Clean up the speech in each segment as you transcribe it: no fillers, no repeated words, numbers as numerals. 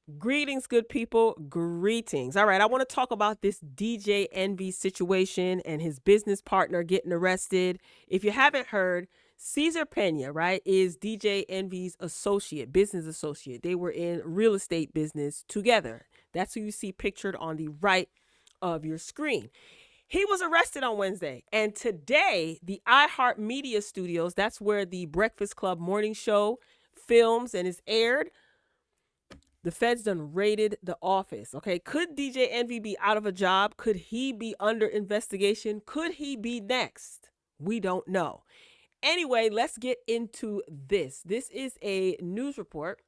Greetings, good people. Greetings. All right, I want to talk about this DJ Envy situation and his business partner getting arrested. If you haven't heard, Cesar Pina, right, is DJ Envy's associate, business associate. They were in real estate business together. That's who you see pictured on the right of your screen. He was arrested on Wednesday, and today the iHeartMedia studios, that's where the Breakfast Club morning show films and is aired. The feds done raided the office. Okay, could DJ Envy be out of a job? Could he be under investigation? Could he be next? We don't know. Anyway, let's get into this. This is a news report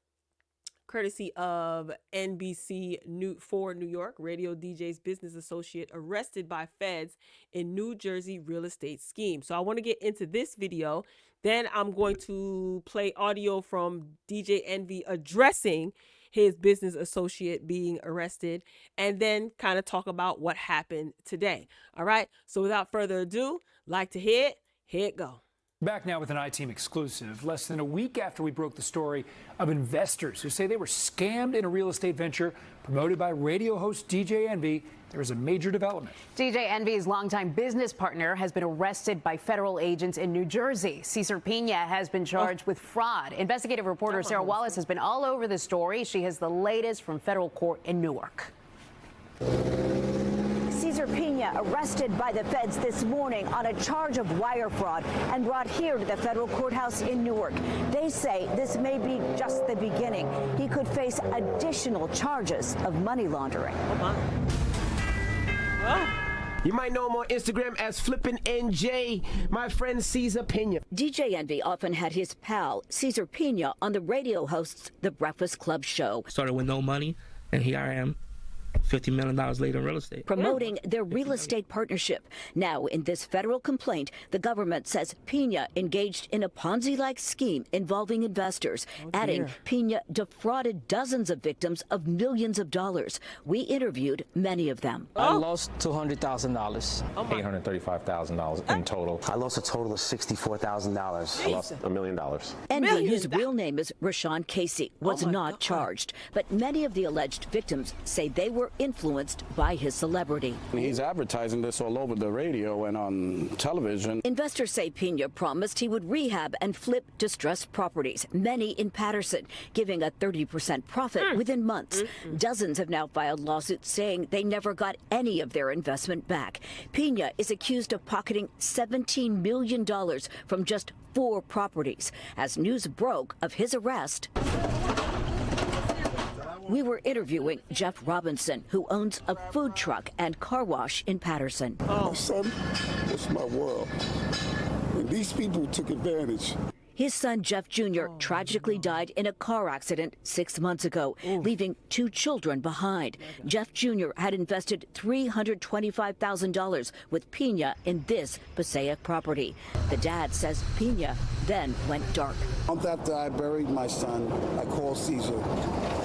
courtesy of NBC for New York. Radio DJ's business associate arrested by feds in New Jersey real estate scheme. So I want to get into this video. Then I'm going to play audio from DJ Envy addressing his business associate being arrested, and then kind of talk about what happened today. All right. So without further ado, like to hear it, here it go. Back now with an iTeam exclusive. Less than a week after we broke the story of investors who say they were scammed in a real estate venture promoted by radio host DJ Envy, there is a major development. DJ Envy's longtime business partner has been arrested by federal agents in New Jersey. Cesar Pina has been charged with fraud. Investigative reporter Sarah Wallace has been all over the story. She has the latest from federal court in Newark. Cesar Pina arrested by the feds this morning on a charge of wire fraud and brought here to the federal courthouse in Newark. They say this may be just the beginning. He could face additional charges of money laundering. You might know him on Instagram as Flippin' NJ, my friend Cesar Pina. DJ Envy often had his pal, Cesar Pina, on the radio host's The Breakfast Club show. Started with no money, and here I am, $50 million later in real estate. Promoting their real estate partnership. Now, in this federal complaint, the government says Pina engaged in a Ponzi-like scheme involving investors, adding Pina defrauded dozens of victims of millions of dollars. We interviewed many of them. I lost $200,000. $835,000 in total. I lost a total of $64,000. I lost $1 million. Envy, whose real name is Rashawn Casey, was not charged, but many of the alleged victims say they were influenced by his celebrity. He's advertising this all over the radio and on television. Investors say Pina promised he would rehab and flip distressed properties, many in Patterson, giving a 30% profit within months. Dozens have now filed lawsuits saying they never got any of their investment back. Pina is accused of pocketing $17 million from just 4 properties. As news broke of his arrest, we were interviewing Jeff Robinson, who owns a food truck and car wash in Patterson. My son was my world, and these people took advantage. His son, Jeff Jr., tragically died in a car accident 6 months ago, leaving 2 children behind. Jeff Jr. had invested $325,000 with Pina in this Passaic property. The dad says Pina then went dark. After I buried my son, I called Cesar.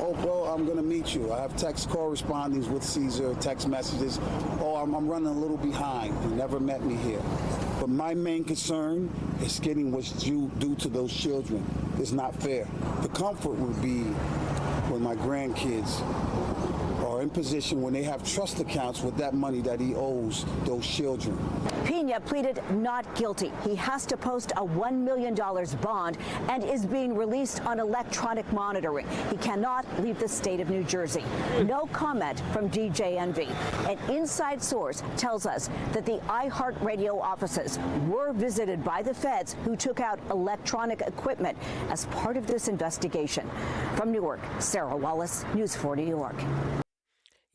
Oh, bro, I'm going to meet you. I have text correspondence with Cesar, text messages. Oh, I'm running a little behind. He never met me here. But my main concern is getting what's due to those children. It's not fair. The comfort would be when my grandkids are in position when they have trust accounts with that money that he owes those children. Pina pleaded not guilty. He has to post a $1 million bond and is being released on electronic monitoring. He cannot leave the state of New Jersey. No comment from DJ Envy. An inside source tells us that the iHeartRadio offices were visited by the feds, who took out electronic equipment as part of this investigation. From Newark, Sarah Wallace, News 4 New York.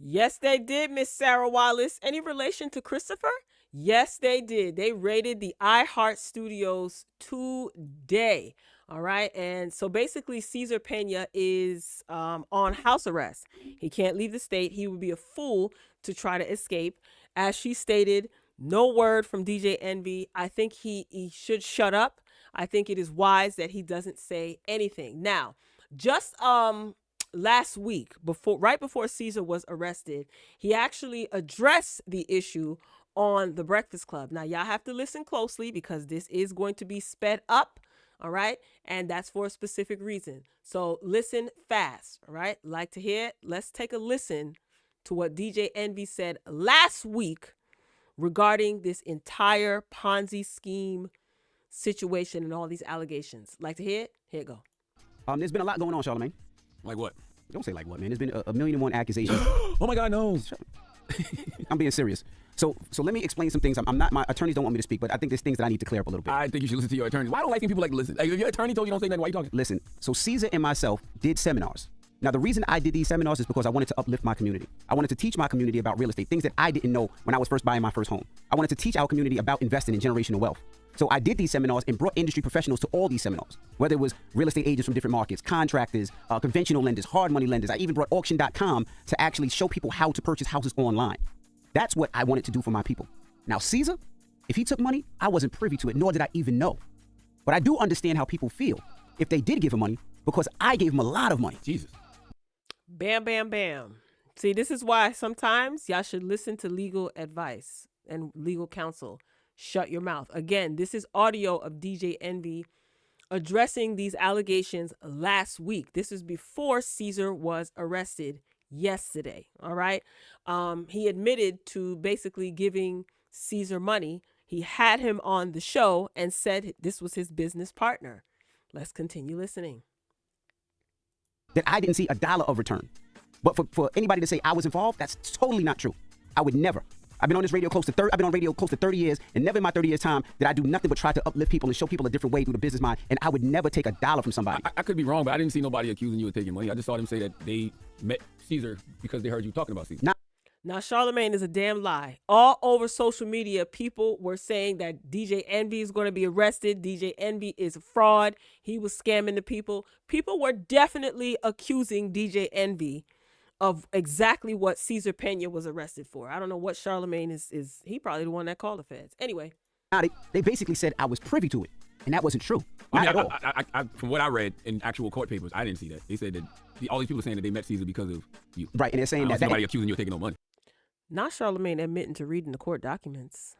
Yes, they did, Miss Sarah Wallace. Any relation to Christopher? Yes, they did. They raided the iHeart studios today. All right. And so basically, Cesar Pina is on house arrest. He can't leave the state. He would be a fool to try to escape. As she stated, no word from DJ Envy. I think he should shut up. I think it is wise that he doesn't say anything. Now, just last week, right before Cesar was arrested, he actually addressed the issue on The Breakfast Club. Now, y'all have to listen closely because this is going to be sped up. All right. And that's for a specific reason. So listen fast. All right. Like to hear it? Let's take a listen to what DJ Envy said last week regarding this entire Ponzi scheme situation and all these allegations. Like to hear it? Here it go. There's been a lot going on, Charlamagne. Like what? Don't say like what, man. There's been a million and one accusations. Oh my God, no. I'm being serious. So let me explain some things. I'm not, my attorneys don't want me to speak, but I think there's things that I need to clear up a little bit. I think you should listen to your attorney. Why don't licensed people like to listen? Like, if your attorney told you don't say nothing, why are you talking? Listen, so Cesar and myself did seminars. Now, the reason I did these seminars is because I wanted to uplift my community. I wanted to teach my community about real estate, things that I didn't know when I was first buying my first home. I wanted to teach our community about investing in generational wealth. So I did these seminars and brought industry professionals to all these seminars, whether it was real estate agents from different markets, contractors, conventional lenders, hard money lenders. I even brought auction.com to actually show people how to purchase houses online. That's what I wanted to do for my people. Now, Cesar, if he took money, I wasn't privy to it, nor did I even know. But I do understand how people feel if they did give him money, because I gave him a lot of money. Jesus. Bam, bam, bam. See, this is why sometimes y'all should listen to legal advice and legal counsel. Shut your mouth. Again, this is audio of DJ Envy addressing these allegations last week. This is before Cesar was arrested yesterday. All right. He admitted to basically giving Cesar money. He had him on the show and said this was his business partner. Let's continue listening. That I didn't see a dollar of return. But for anybody to say I was involved, that's totally not true. I would never. I've been on this radio close to 30 years, and never in my 30 years time did I do nothing but try to uplift people and show people a different way through the business mind. And I would never take a dollar from somebody. I could be wrong, but I didn't see nobody accusing you of taking money. I just saw them say that they met Cesar because they heard you talking about Cesar. Now, Charlamagne is a damn lie. All over social media, people were saying that DJ Envy is going to be arrested. DJ Envy is a fraud. He was scamming the people. People were definitely accusing DJ Envy of exactly what Cesar Pina was arrested for. I don't know what Charlamagne is. He probably the one that called the feds. Anyway. Now, they basically said I was privy to it, and that wasn't true. Not at all. From what I read in actual court papers, I didn't see that. They said that all these people are saying that they met Cesar because of you. Right, and they're saying that nobody accusing you of taking no money. Not Charlamagne admitting to reading the court documents.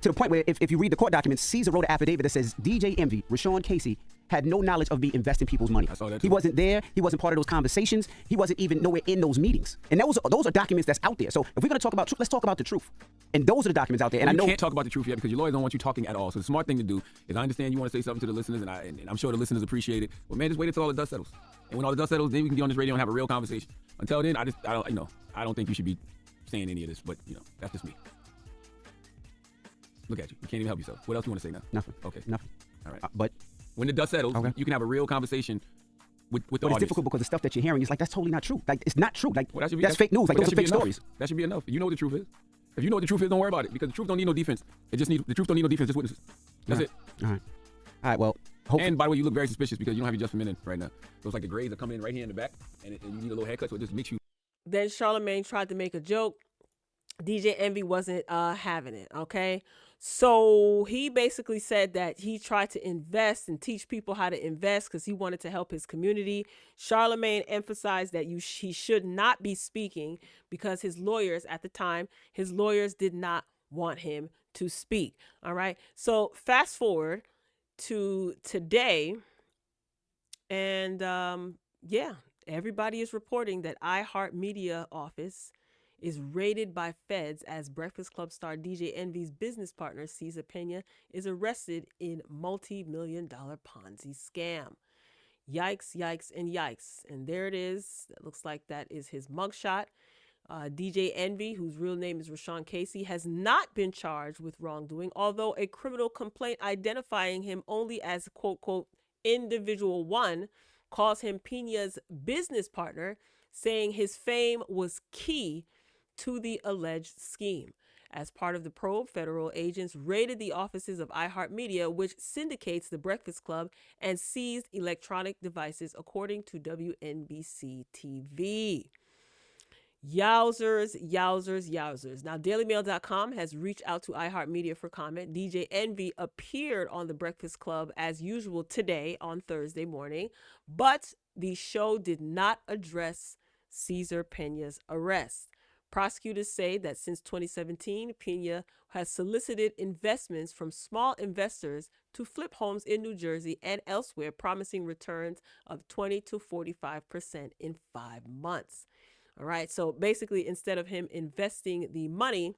To the point where if you read the court documents, Cesar wrote an affidavit that says DJ Envy, Rashawn Casey, had no knowledge of me investing people's money. I saw that too. He wasn't there. He wasn't part of those conversations. He wasn't even nowhere in those meetings. And those are documents that's out there. So if we're going to talk about truth, let's talk about the truth. And those are the documents out there. And well, I know you can't talk about the truth yet because your lawyers don't want you talking at all. So the smart thing to do is I understand you want to say something to the listeners, and I'm sure the listeners appreciate it. But man, just wait until all the dust settles. And when all the dust settles, then we can be on this radio and have a real conversation. Until then, I don't think you should be saying any of this. But that's just me. Look at you. You can't even help yourself. What else do you want to say now? Nothing. Okay. Nothing. All right. But when the dust settles, okay, you can have a real conversation with the audience. It's difficult because the stuff that you're hearing is like, that's totally not true. Like, it's not true. Like, well, that's fake news. Like, those are fake stories. That should be enough. You know what the truth is. If you know what the truth is, don't worry about it because the truth don't need no defense. The truth don't need no defense, just witnesses. That's it. All right. Well, hopefully. And by the way, you look very suspicious because you don't have your just in right now. So it's like the grades are coming in right here in the back, and you need a little haircut, so it just makes you. Then Charlamagne tried to make a joke. DJ Envy wasn't having it, okay? So he basically said that he tried to invest and teach people how to invest because he wanted to help his community. Charlamagne emphasized that he should not be speaking because his lawyers at the time, did not want him to speak, all right? So fast forward to today, and everybody is reporting that iHeartMedia office is raided by feds as Breakfast Club star DJ Envy's business partner, Cesar Pina, is arrested in multi-million-dollar Ponzi scam. Yikes, yikes, and yikes. And there it is. That looks like that is his mugshot. DJ Envy, whose real name is Rashawn Casey, has not been charged with wrongdoing, although a criminal complaint identifying him only as, quote, quote, individual one calls him Pina's business partner, saying his fame was key to the alleged scheme. As part of the probe, federal agents raided the offices of iHeartMedia, which syndicates The Breakfast Club, and seized electronic devices, according to WNBC TV. Yowzers, yowzers, yowzers. Now, DailyMail.com has reached out to iHeartMedia for comment. DJ Envy appeared on The Breakfast Club as usual today on Thursday morning, but the show did not address Cesar Pina's arrest. Prosecutors say that since 2017, Pina has solicited investments from small investors to flip homes in New Jersey and elsewhere, promising returns of 20 to 45% in 5 months. All right. So basically, instead of him investing the money,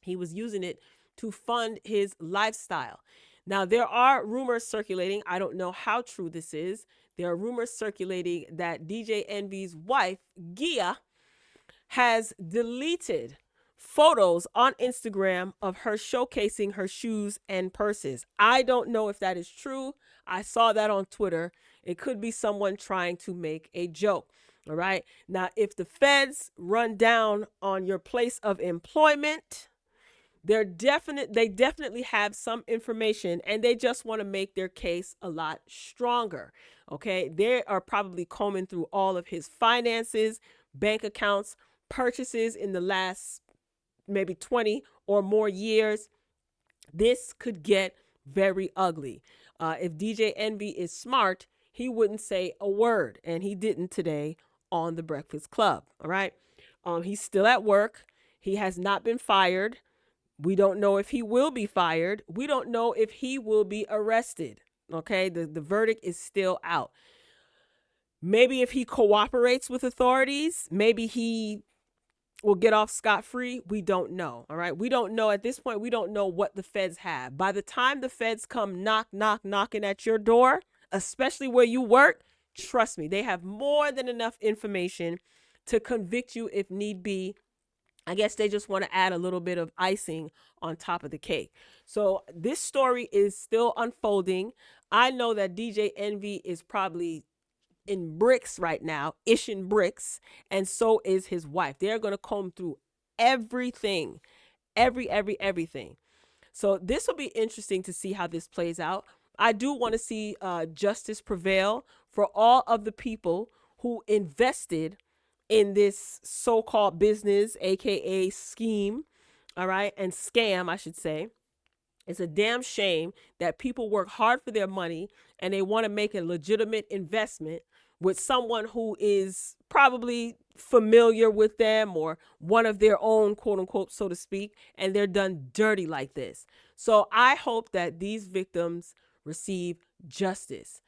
he was using it to fund his lifestyle. Now, there are rumors circulating. I don't know how true this is. There are rumors circulating that DJ Envy's wife, Gia, has deleted photos on Instagram of her showcasing her shoes and purses. I don't know if that is true. I saw that on Twitter. It could be someone trying to make a joke. All right. Now, if the feds run down on your place of employment, they definitely have some information, and they just want to make their case a lot stronger. Okay. They are probably combing through all of his finances, bank accounts, purchases in the last maybe 20 or more years. This could get very ugly. If DJ Envy is smart, he wouldn't say a word, and he didn't today on The Breakfast Club. All right. He's still at work. He has not been fired. We don't know if he will be fired. We don't know if he will be arrested. Okay. The verdict is still out. Maybe if he cooperates with authorities, maybe he will get off scot-free. We don't know. All right. We don't know at this point. We don't know what the feds have. By the time the feds come knocking at your door, especially where you work, trust me, they have more than enough information to convict you if need be. I guess they just want to add a little bit of icing on top of the cake. So this story is still unfolding. I know that DJ Envy is probably in bricks right now, ishing bricks, and so is his wife. They're going to comb through everything, everything. So this will be interesting to see how this plays out. I do want to see justice prevail for all of the people who invested in this so-called business, aka scheme, all right, and scam, I should say. It's a damn shame that people work hard for their money and they want to make a legitimate investment with someone who is probably familiar with them or one of their own, quote unquote, so to speak, and they're done dirty like this. So I hope that these victims receive justice.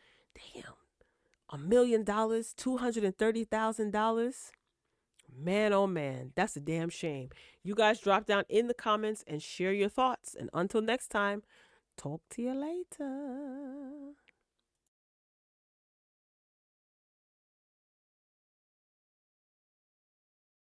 Damn, $1 million, $230,000. Man, oh man, that's a damn shame. You guys drop down in the comments and share your thoughts. And until next time, talk to you later.